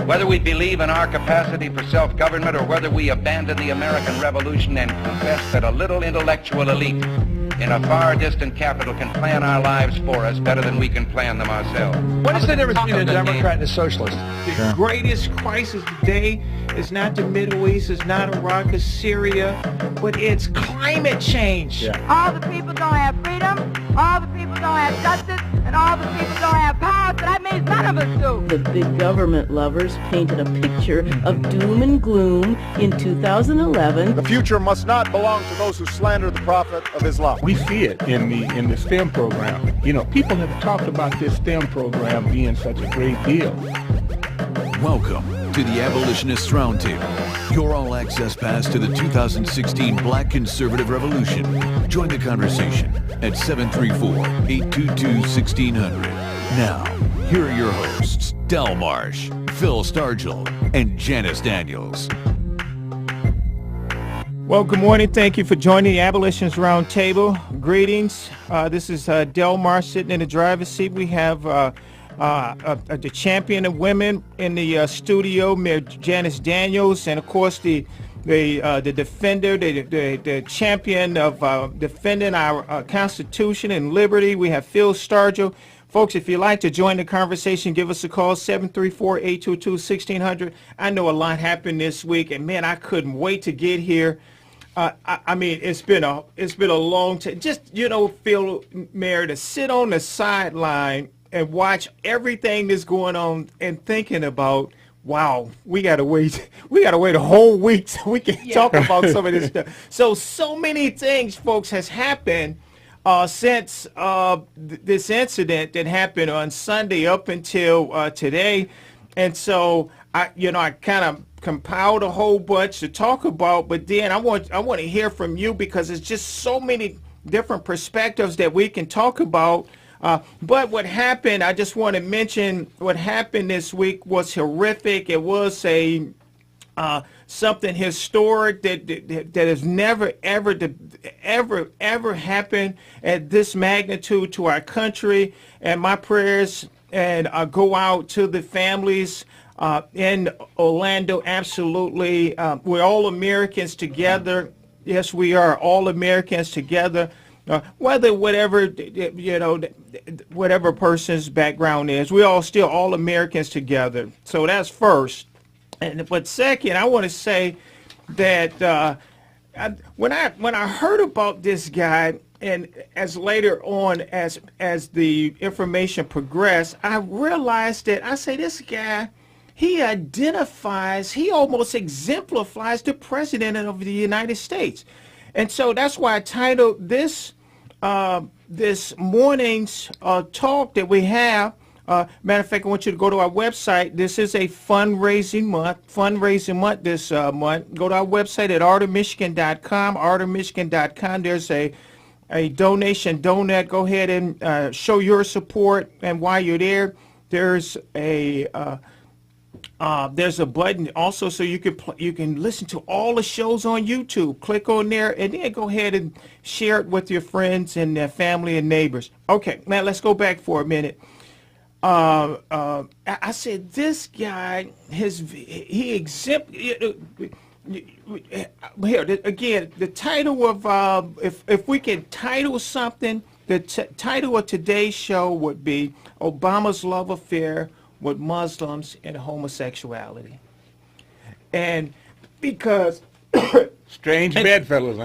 Whether we believe in our capacity for self-government or whether we abandon the American Revolution and confess that a little intellectual elite in a far distant capital can plan our lives for us better than we can plan them ourselves. What is the difference between a Democrat and a socialist? The greatest crisis today is not the Middle East, it's not Iraq, it's Syria, but it's climate change. Yeah. All the people don't have freedom, all the people don't have justice, and all the people don't have power, so that means none of us do. The big government lovers painted a picture of doom and gloom in 2011. The future must not belong to those who slander the Prophet of Islam. We see it in the STEM program. You know, people have talked about this STEM program being such a great deal. Welcome to the Abolitionist Roundtable, your all-access pass to the 2016 Black Conservative Revolution. Join the conversation at 734-822-1600. Now, here are your hosts, Del Marsh, Phil Stargell, and Janice Daniels. Well, good morning. Thank you for joining the Abolitionist Roundtable. Greetings. This is Del Marsh sitting in the driver's seat. We have the champion of women in the studio, Mayor Janice Daniels, and of course the defender, the champion of defending our Constitution and liberty. We have Phil Stargell. Folks, if you'd like to join the conversation, give us a call, 734-822-1600. I know a lot happened this week, and man, I couldn't wait to get here. I mean, it's been a long time. Just, Phil, Mayor, to sit on the sideline and watch everything that's going on and thinking about, wow, we gotta wait a whole week so we can talk about some of this stuff. So many things, folks, has happened since this incident that happened on Sunday up until today, and so I kind of compiled a whole bunch to talk about. But then I want to hear from you because it's just so many different perspectives that we can talk about. But what happened, I just want to mention what happened this week was horrific. It was something historic that has never ever happened at this magnitude to our country. And my prayers go out to the families in Orlando. Absolutely, we're all Americans together. Yes, we are all Americans together. Whatever person's background is, we all still all Americans together. So that's first. But second, I want to say that when I heard about this guy, and as later on as the information progressed, I realized that this guy, he almost exemplifies the president of the United States. And so that's why I titled this morning's talk that we have. Matter of fact, I want you to go to our website. This is a fundraising month this month. Go to our website at artermichigan.com, There's a donation donut. Go ahead and show your support. And while you're there, there's a button also so you can listen to all the shows on YouTube. Click on there and then go ahead and share it with your friends and their family and neighbors. Okay, now let's go back for a minute. I said this guy, here again, the title of if we can title something, the title of today's show would be Obama's Love Affair with Muslims and Homosexuality. And because strange bedfellows, huh?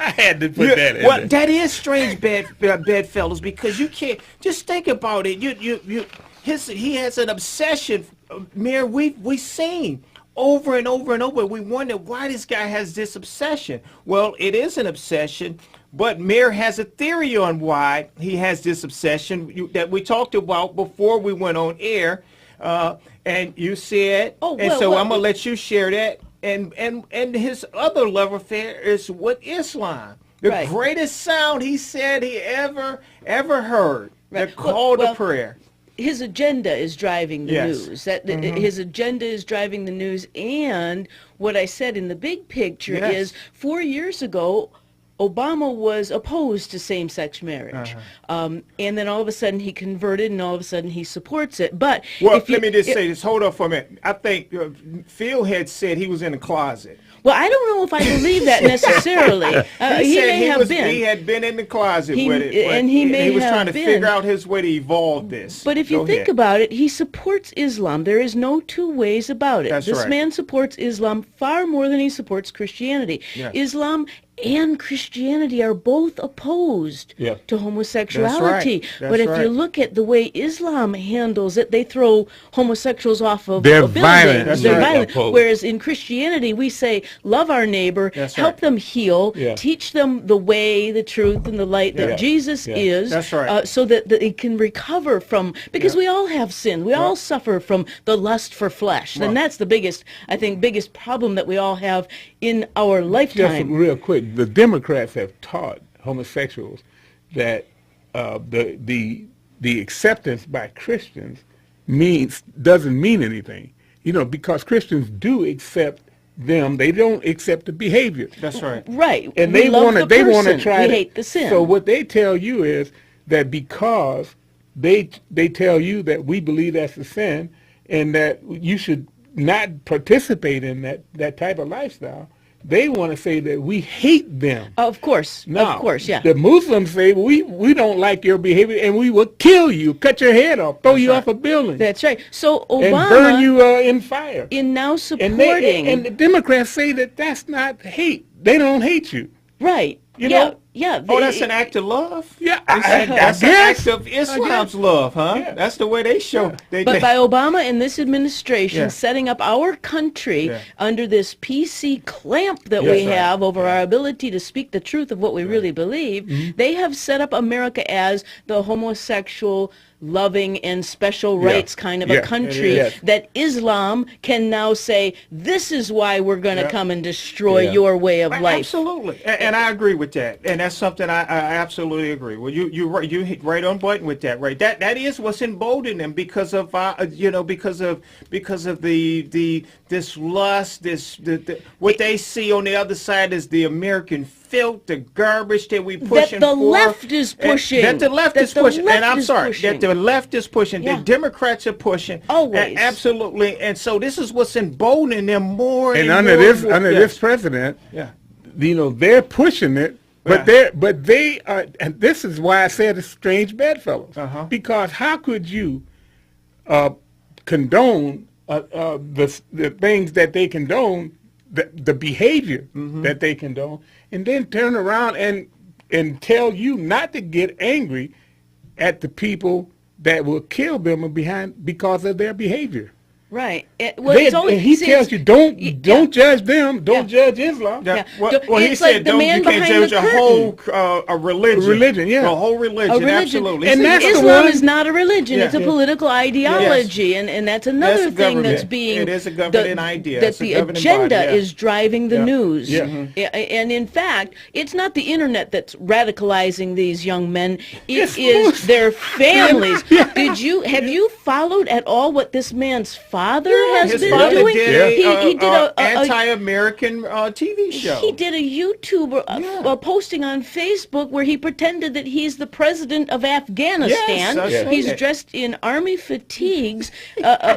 I had to put that in there. That is strange bedfellows, because you can't just think about it. He has an obsession, Mayor. We've seen over and over and over. We wonder why this guy has this obsession. Well, it is an obsession. But Mayor has a theory on why he has this obsession that we talked about before we went on air, and you said, I'm gonna let you share that. And his other love affair is with Islam, the greatest sound he said he ever heard. Right. The call to prayer. His agenda is driving the news. His agenda is driving the news, and what I said in the big picture is 4 years ago, Obama was opposed to same-sex marriage, and then all of a sudden he converted, and all of a sudden he supports it. But well, let me just say this. Hold on for a minute. I think Phil had said he was in the closet. Well, I don't know if I believe that necessarily. He may have been. He had been in the closet with it, and he was trying to figure out his way to evolve this. But if you think about it, he supports Islam. There is no two ways about it. This man supports Islam far more than he supports Christianity. Yeah. Islam and Christianity are both opposed to homosexuality. But if you look at the way Islam handles it, they throw homosexuals off of buildings. They're violent. Whereas in Christianity, we say, love our neighbor, help them heal, teach them the way, the truth, and the light that Jesus is, so that they can recover from, because we all have sin. We all suffer from the lust for flesh. And that's the biggest problem that we all have in our lifetime. Just real quick. The Democrats have taught homosexuals that the acceptance by Christians doesn't mean anything, because Christians do accept them. They don't accept the behavior. That's right. Right. And they want to try to hate the sin. So what they tell you is that because they tell you that we believe that's a sin and that you should not participate in that type of lifestyle, they want to say that we hate them. Of course. Now, of course, yeah. The Muslims say, we don't like your behavior and we will kill you, cut your head off, throw you off a building. That's right. So Obama... And burn you in fire. In now supporting... And the Democrats say that that's not hate. They don't hate you. Right. You know? Yeah. That's an act of love? Yeah. That's an act of Islam's love, huh? Yeah. That's the way they show. But by Obama and this administration setting up our country under this PC clamp that we have over our ability to speak the truth of what we really believe, they have set up America as the homosexual, loving and special rights kind of a country that Islam can now say, this is why we're going to come and destroy your way of life. Absolutely. And I agree with that. And that's something I absolutely agree. Well, you hit right on button with that, right? That is what's emboldening them because of because of this lust, what they see on the other side is the American filth, the garbage that we pushing that the left is pushing. That the left is pushing. And I'm sorry, that the left is pushing. The Democrats are pushing. Always. Absolutely. And so this is what's emboldening them more and under more. Under this president, they're pushing it. But they are, and this is why I said it's strange bedfellows. Because how could you condone the things that they condone, the behavior that they condone, and then turn around and tell you not to get angry at the people that will kill them because of their behavior? Right. He tells you don't judge them, don't judge Islam. Well, he said you can't judge a whole religion. The whole religion, absolutely. And Islam is not a religion; it's a political ideology, and that's another thing that's being. It is a governing idea. That the agenda is driving the news. And in fact, it's not the internet that's radicalizing these young men; it is their families. Have you followed at all what this man's father has been doing? He did a anti-American TV show. He did a YouTube posting on Facebook where he pretended that he's the president of Afghanistan. He's dressed in army fatigues,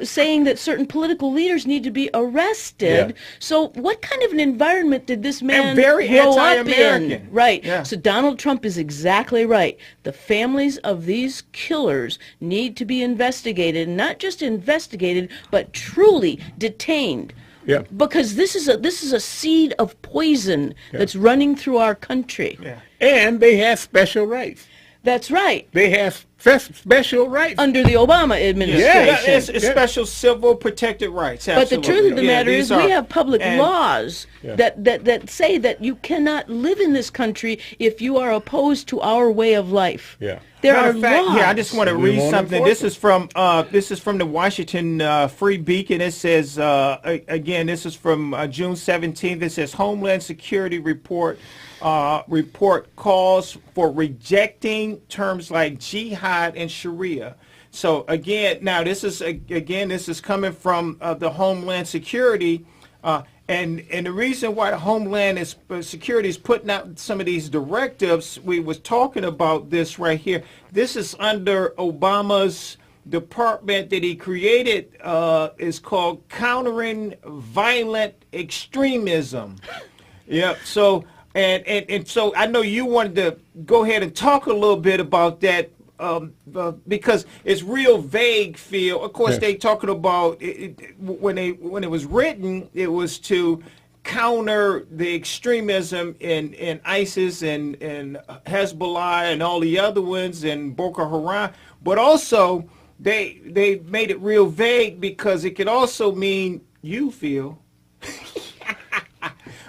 saying that certain political leaders need to be arrested. So what kind of an environment did this man grow up in? Right. So Donald Trump is exactly right. The families of these killers need to be investigated, not just investigated, but truly detained. Because this is a seed of poison that's running through our country. And they have special rights. That's right. They have special rights under the Obama administration. It's special civil protected rights. Absolutely. But the truth of the matter is, we have public laws that say that you cannot live in this country if you are opposed to our way of life. There are laws. I just want to read something. This is from the Washington Free Beacon. It says again, this is from June 17th. It says Homeland Security report calls for rejecting terms like jihad and Sharia. So again, now this is coming from the Homeland Security. And the reason why Homeland Security is putting out some of these directives, we was talking about this right here. This is under Obama's department that he created, is called Countering Violent Extremism. Yeah. So and so I know you wanted to go ahead and talk a little bit about that. Because it's real vague, Phil. Of course, they talking about when it was written, it was to counter the extremism in ISIS and Hezbollah and all the other ones and Boko Haram. But also, they made it real vague because it could also mean you, Phil.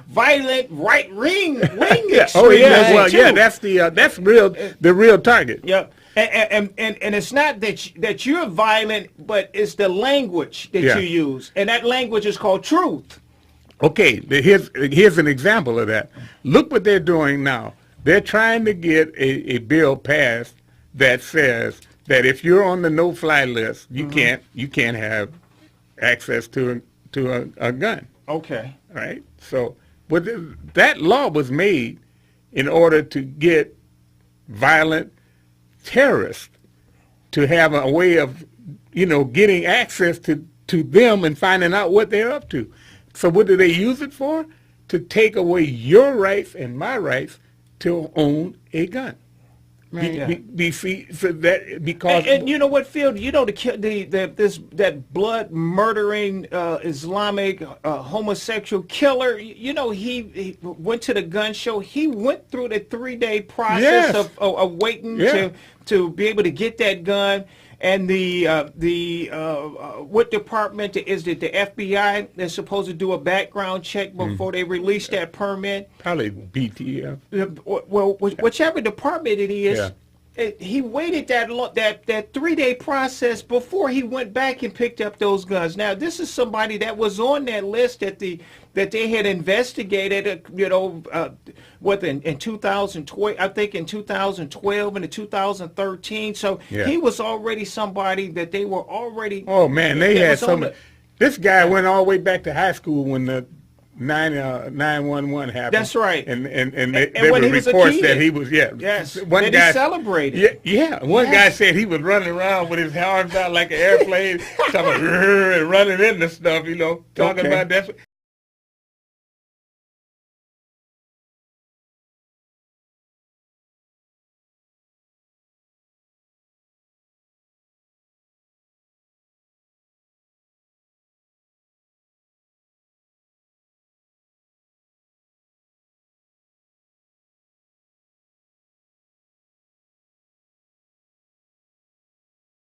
Violent wing extremism. Oh yeah, well yeah, that's the real target. Yep. And it's not that you're violent, but it's the language that you use, and that language is called truth. Okay, here's an example of that. Look what they're doing now. They're trying to get a bill passed that says that if you're on the no-fly list, you can't have access to a gun. Okay. All right. So that law was made in order to get violent terrorists to have a way of, getting access to them and finding out what they're up to. So what do they use it for? To take away your rights and my rights to own a gun. Right. So that because and you know what, Phil? That blood murdering Islamic homosexual killer. He went to the gun show. He went through the 3-day process of waiting to be able to get that gun. And what department is it? The FBI that's supposed to do a background check before they release that permit? Probably BTF. Well, whichever department it is, he waited that 3-day process before he went back and picked up those guns. Now, this is somebody that was on that list that they had investigated. In 2012, I think in 2012 and in 2013. So he was already somebody that they were already. Oh man, they had some. This guy went all the way back to high school when the 9/11 happened. That's right. And there were reports that he was one guy celebrated. One guy said he was running around with his arms out like an airplane, talking and running into stuff. Talking about that.